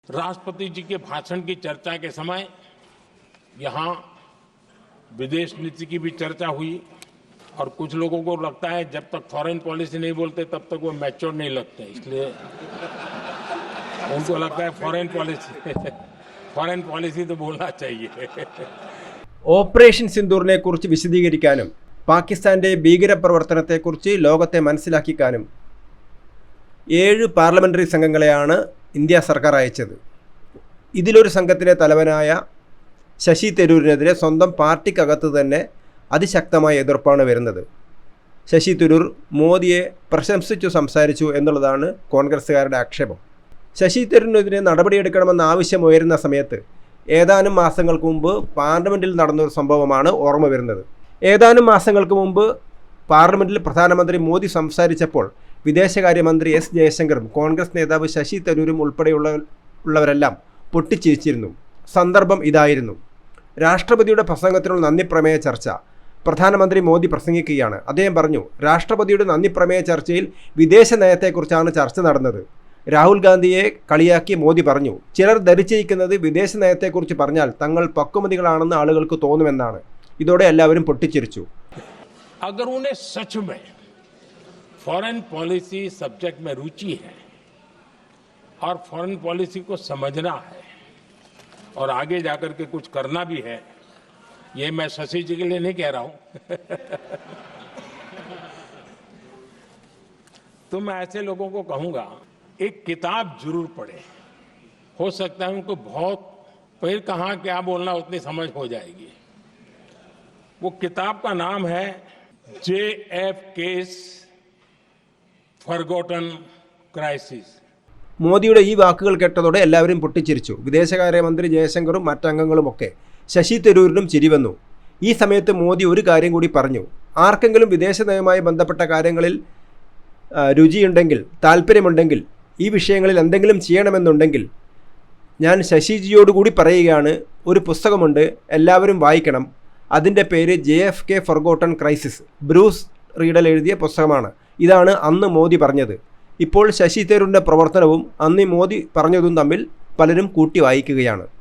राष्ट्रपति जी के भाषण की चर्चा के समय यहाँ विदेश नीति की भी चर्चा हुई और कुछ लोगों को लगता है जब तक फॉरेन पॉलिसी नहीं बोलते तब तक वो मैच्योर नहीं लगते, इसलिए उनको लगता है फॉरेन पॉलिसी तो बोलना चाहिए. ഓപ്പറേഷൻ സിന്ദൂറിനെ കുറിച്ച് വിശദീകരിക്കാനും പാകിസ്ഥാന്റെ ഭീകരപ്രവർത്തനത്തെക്കുറിച്ച് ലോകത്തെ മനസ്സിലാക്കിക്കാനും 7 പാർലമെന്ററി സംഘങ്ങളെയാണ് ഇന്ത്യ സർക്കാർ അയച്ചത്. ഇതിലൊരു സംഘത്തിലെ തലവനായ ശശി തരൂരിനെതിരെ സ്വന്തം പാർട്ടിക്കകത്ത് തന്നെ അതിശക്തമായ എതിർപ്പാണ് വരുന്നത്. ശശി തരൂർ മോദിയെ പ്രശംസിച്ചു സംസാരിച്ചു എന്നുള്ളതാണ് കോൺഗ്രസ്സുകാരുടെ ആക്ഷേപം. ശശി തരൂരിനെതിരെ നടപടിയെടുക്കണമെന്ന ആവശ്യം ഉയരുന്ന സമയത്ത് ഏതാനും മാസങ്ങൾക്ക് മുമ്പ് പാർലമെൻറ്റിൽ നടന്നൊരു സംഭവമാണ് ഓർമ്മ വരുന്നത്. ഏതാനും മാസങ്ങൾക്ക് മുമ്പ് പാർലമെൻറ്റിൽ പ്രധാനമന്ത്രി മോദി സംസാരിച്ചപ്പോൾ വിദേശകാര്യമന്ത്രി എസ് ജയശങ്കറും കോൺഗ്രസ് നേതാവ് ശശി തരൂരും ഉൾപ്പെടെയുള്ളവരെല്ലാം പൊട്ടിച്ചിരിച്ചിരുന്നു. സന്ദർഭം ഇതായിരുന്നു. രാഷ്ട്രപതിയുടെ പ്രസംഗത്തിനുള്ള നന്ദിപ്രമേയ ചർച്ച പ്രധാനമന്ത്രി മോദി പ്രസംഗിക്കുകയാണ്. അദ്ദേഹം പറഞ്ഞു, രാഷ്ട്രപതിയുടെ നന്ദിപ്രമേയ ചർച്ചയിൽ വിദേശ നയത്തെക്കുറിച്ചാണ് ചർച്ച നടന്നത്. രാഹുൽ ഗാന്ധിയെ കളിയാക്കി മോദി പറഞ്ഞു, ചിലർ ധരിച്ചിരിക്കുന്നത് വിദേശ നയത്തെക്കുറിച്ച് പറഞ്ഞാൽ തങ്ങൾ പക്വമതികളാണെന്ന് ആളുകൾക്ക് തോന്നുമെന്നാണ്. ഇതോടെ എല്ലാവരും പൊട്ടിച്ചിരിച്ചു. अगर उन्हें सच में फॉरेन पॉलिसी सब्जेक्ट में रुचि है और फॉरेन पॉलिसी को समझना है और आगे जाकर के कुछ करना भी है, ये मैं शशि जी के लिए नहीं कह रहा हूं तो मैं ऐसे लोगों को कहूंगा एक किताब जरूर पढ़े. हो सकता है उनको बहुत फिर कहाँ क्या बोलना उतनी समझ हो जाएगी. वो किताब का नाम है JFK's Forgotten Crisis. മോദിയുടെ ഈ വാക്കുകൾ കേട്ടതോടെ എല്ലാവരും പൊട്ടിച്ചിരിച്ചു. വിദേശകാര്യമന്ത്രി ജയശങ്കറും മറ്റംഗങ്ങളുമൊക്കെ. ശശി തരൂരിനും ചിരിവന്നു. ഈ സമയത്ത് മോദി ഒരു കാര്യം കൂടി പറഞ്ഞു. ആർക്കെങ്കിലും വിദേശ നയവുമായി ബന്ധപ്പെട്ട കാര്യങ്ങളിൽ രുചിയുണ്ടെങ്കിൽ, താല്പര്യമുണ്ടെങ്കിൽ, ഈ വിഷയങ്ങളിൽ എന്തെങ്കിലും ചെയ്യണമെന്നുണ്ടെങ്കിൽ ഞാൻ ശശിജിയോടുകൂടി പറയുകയാണ്, ഒരു പുസ്തകമുണ്ട്, എല്ലാവരും വായിക്കണം. അതിൻ്റെ പേര് JFK ഫൊർഗോട്ടൺ ക്രൈസിസ്. ബ്രൂസ് റീഡൽ എഴുതിയ പുസ്തകമാണ്. ഇതാണ് അന്ന് മോദി പറഞ്ഞത്. ഇപ്പോൾ ശശി തരൂരിൻ്റെ പ്രവർത്തനവും അന്ന് മോദി പറഞ്ഞതും തമ്മിൽ പലരും കൂട്ടി വായിക്കുകയാണ്.